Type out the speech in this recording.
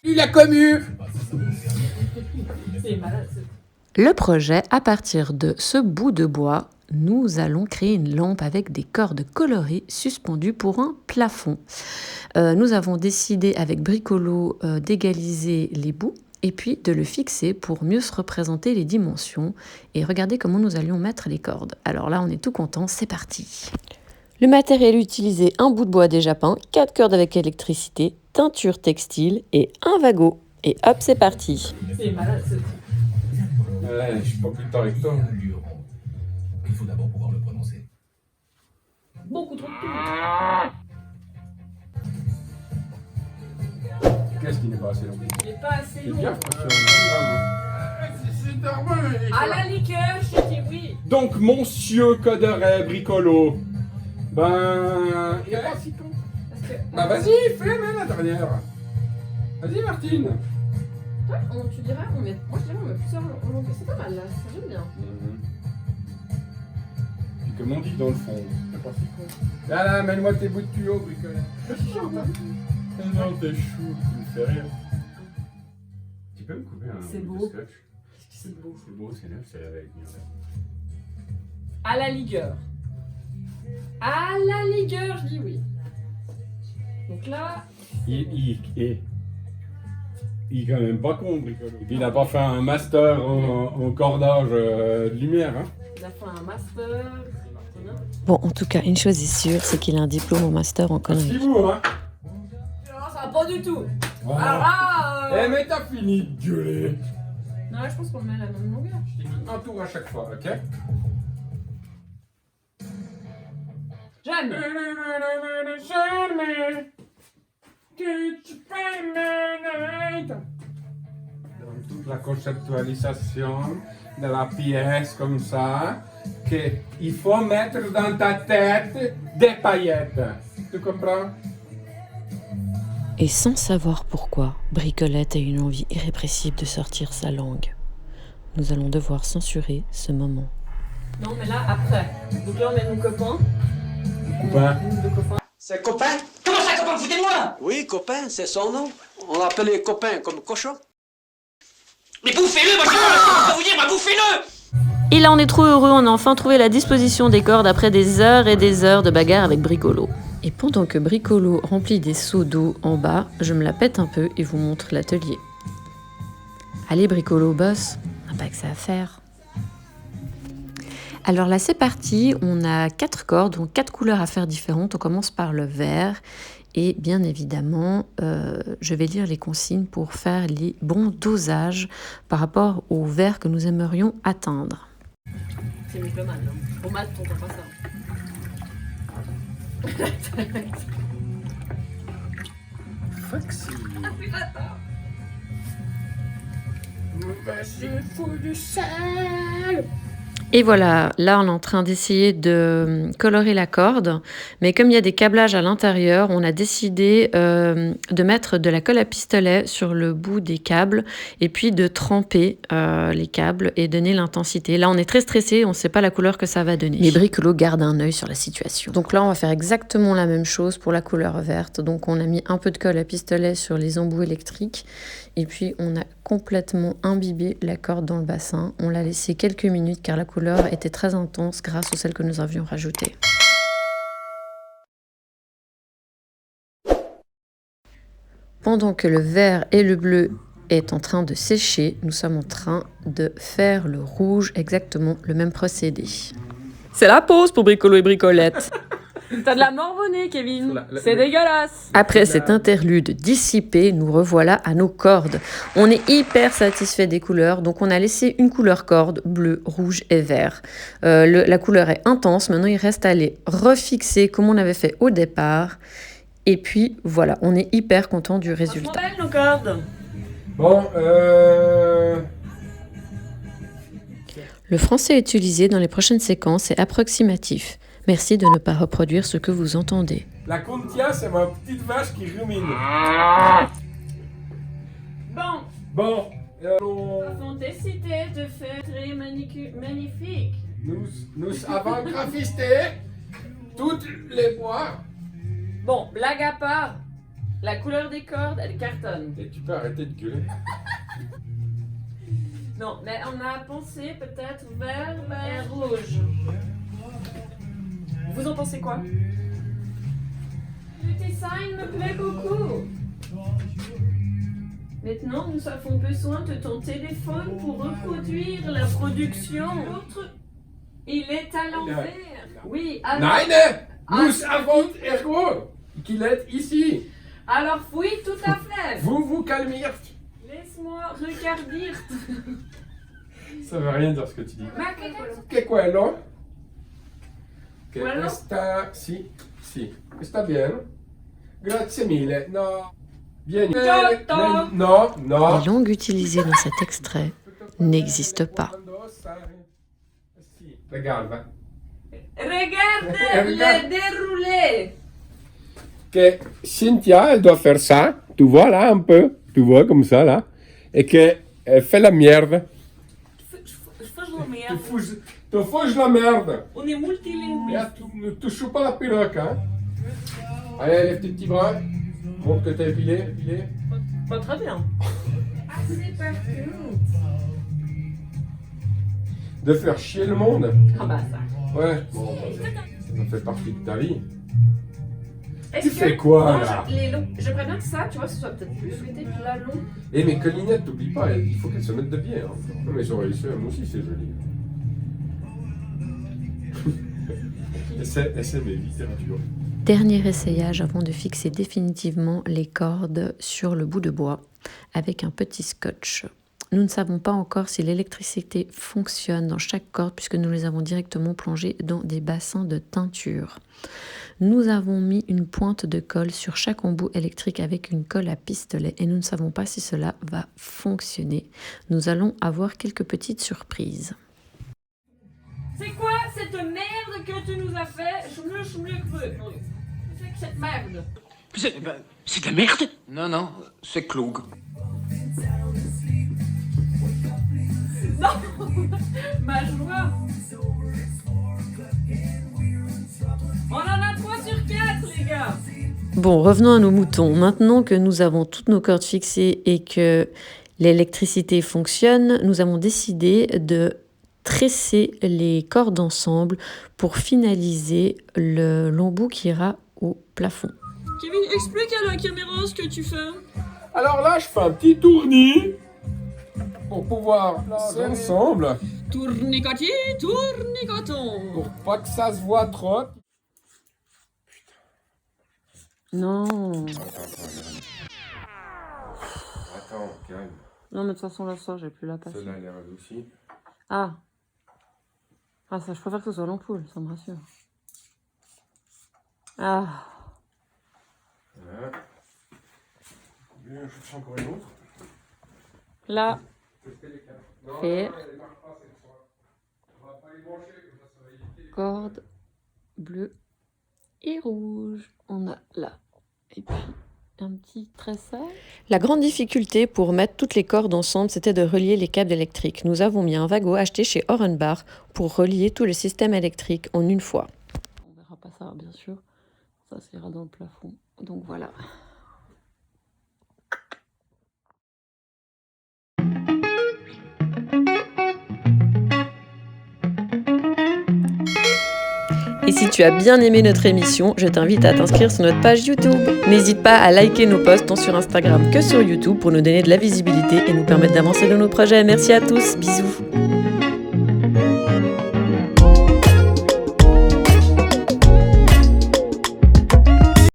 La commu. Le projet, à partir de ce bout de bois, nous allons créer une lampe avec des cordes colorées suspendues pour un plafond. Nous avons décidé avec Bricolo d'égaliser les bouts et puis de le fixer pour mieux se représenter les dimensions et regarder comment nous allions mettre les cordes. Alors là, on est tout content, c'est parti. Le matériel utilisé, un bout de bois déjà peint, 4 cordes avec électricité, teinture textile et un wagot. Et hop, c'est parti. C'est malade, ce truc. Ouais, je suis pas plus tard avec toi. Il faut d'abord pouvoir le prononcer. Beaucoup trop de tout. Qu'est-ce qui n'est pas assez long? Il n'est pas assez C'est long. bien, c'est normal. À la liqueur, je te dis oui. Donc, monsieur Coderet Bricolo, ben... Il est pas si con. Parce que, Bah vas-y, fais-le la dernière. Vas-y, Martine. toi, tu dirais, moi je dirais, on met plusieurs longueurs. C'est pas mal là, ça j'aime bien. Puis comme on dit dans le fond, c'est pas si con. Là, mène-moi tes bouts de tuyau, Bricolet. Non, t'es chou, tu me fais rire. Tu peux me couper un C'est bout beau. de scotch? C'est beau. C'est beau, c'est neuf, c'est avec bien. À la ligueur. À la ligueur, je dis oui. Donc là, Il est quand même pas con, Bricolo. Il n'a pas fait un master en cordage de lumière, hein. il a fait un master. C'est bien. Bon, en tout cas, une chose est sûre, c'est qu'il a un diplôme en master en Merci conneries. vous, hein. Non, ça va pas du tout. Voilà. Alors là, Eh, mais t'as fini de gueuler. non, je pense qu'on met la même longueur. Je t'ai mis un tour à chaque fois, ok? J'aime. Dans toute la conceptualisation de la pièce comme ça, qu'il faut mettre dans ta tête des paillettes. Tu comprends? Et sans savoir pourquoi, Bricolette a une envie irrépressible de sortir sa langue. Nous allons devoir censurer ce moment. Non, mais là, après. Donc là, on met nos copains. Copain. Nos deux copains. C'est copain? Comment ça, copain, foutez-moi? Oui, copain, c'est son nom. On l'appelle les copains comme cochon. Mais bouffez-le, moi je peux pas vous dire, moi bouffez-le! Et là, on est trop heureux, on a enfin trouvé la disposition des cordes après des heures et des heures de bagarre avec Bricolo. Et pendant que Bricolo remplit des seaux d'eau en bas, je me la pète un peu et vous montre l'atelier. Allez Bricolo, boss, on n'a pas que ça à faire. Alors là, c'est parti, on a 4 cordes, donc 4 couleurs à faire différentes. On commence par le vert et bien évidemment, je vais lire les consignes pour faire les bons dosages par rapport au vert que nous aimerions atteindre. C'est mythomane, hein. Au mat, t'entends pas ça. Et voilà, là on est en train d'essayer de colorer la corde, mais comme il y a des câblages à l'intérieur, on a décidé de mettre de la colle à pistolet sur le bout des câbles et puis de tremper les câbles et donner l'intensité. Là on est très stressé, on ne sait pas la couleur que ça va donner. Mais Bricolo garde un œil sur la situation. Donc là on va faire exactement la même chose pour la couleur verte. Donc on a mis un peu de colle à pistolet sur les embouts électriques et puis on a complètement imbibé la corde dans le bassin. On l'a laissé quelques minutes car la couleur était très intense grâce aux sels que nous avions rajoutés. Pendant que le vert et le bleu est en train de sécher, nous sommes en train de faire le rouge, exactement le même procédé. C'est la pause pour Bricolo et Bricolette. T'as de la morvonnée, Kevin. C'est dégueulasse. Après cet interlude dissipé, nous revoilà à nos cordes. On est hyper satisfait des couleurs, donc on a laissé une couleur corde, bleu, rouge et vert. La couleur est intense, maintenant il reste à les refixer comme on avait fait au départ. Et puis voilà, on est hyper content du résultat. Belle, nos cordes. Bon, Le français utilisé dans les prochaines séquences est approximatif. Merci de ne pas reproduire ce que vous entendez. la Contia, c'est ma petite vache qui rumine. Bon. Bon, Nous, avons décidé de faire très magnifique. nous avons grafisté toutes les bois. Bon, blague à part, la couleur des cordes, elle cartonne. Et tu peux arrêter de gueuler. Non, mais on a pensé peut-être vert et rouge. Vous en pensez quoi? Le design me plaît beaucoup. Maintenant, nous avons besoin de ton téléphone pour reproduire la production. Il est à l'envers. Oui, alors... Nein, nous avons ergo qu'il est ici. Alors oui, tout à fait. Vous vous calmez. Laisse-moi regarder. Ça veut rien dire ce que tu dis. Ma che Che quello? Che Quello? questa... Sì, sta bene. Grazie mille. No. Vieni. Giotto. No. Les langues utilisées dans cet extrait n'existent pas. Sì, regarde. Regarde le déroulé. Que Cynthia, elle doit faire ça. Tu vois là un peu. Tu vois comme ça là. Et que elle fait la merde. Tu fous la merde. On est multilinguiste. Ne touche pas la perruque, hein. Allez, lève tes petits bras. Montre que t'es épilé. Pas très bien. Ah, c'est parfait. De faire chier le monde. Ah bah ça. Ouais. Bon, ça fait partie de ta vie. Est-ce Tu fais quoi, moi, là les longs, j'aimerais bien que ça, tu vois, ce soit peut-être plus fluidé que la longue. Eh mais Colinette, t'oublie pas, il faut qu'elle se mette de pied. Hein. Non mais j'aurais eu ça, moi aussi c'est joli. SM et littérature. Dernier essayage avant de fixer définitivement les cordes sur le bout de bois avec un petit scotch. Nous ne savons pas encore si l'électricité fonctionne dans chaque corde puisque nous les avons directement plongées dans des bassins de teinture. Nous avons mis une pointe de colle sur chaque embout électrique avec une colle à pistolet et nous ne savons pas si cela va fonctionner. Nous allons avoir quelques petites surprises. C'est quoi cette merde que tu nous as fait? Schmle creux. C'est que cette merde. C'est de la merde? Non, c'est Klug. Non. Ma joie. On en a 3 sur 4, les gars. Bon, revenons à nos moutons. Maintenant que nous avons toutes nos cordes fixées et que l'électricité fonctionne, nous avons décidé de tresser les cordes ensemble pour finaliser l'embout qui ira au plafond. Kevin, explique à la caméra ce que tu fais. Alors là, je fais un petit tournis pour pouvoir placer ensemble. Tournicotis, tournicoton. Pour pas que ça se voit trop. Non. Attends, calme. Non, mais de toute façon, là, ça, j'ai plus la passer. Celle-là, elle est radoucie. Ah, ça, je préfère que ce soit l'ampoule, ça me rassure. Ah. Voilà. Je cherche encore une autre. Là. Fait. Corde bleue et rouge. On a là. Et puis un petit tressage. La grande difficulté pour mettre toutes les cordes ensemble, c'était de relier les câbles électriques. Nous avons mis un wagon acheté chez Hornbach pour relier tout le système électrique en une fois. On verra pas ça, bien sûr. Ça, ça ira dans le plafond. Donc voilà. Et si tu as bien aimé notre émission, je t'invite à t'inscrire sur notre page YouTube. N'hésite pas à liker nos posts tant sur Instagram que sur YouTube pour nous donner de la visibilité et nous permettre d'avancer dans nos projets. Merci à tous, bisous.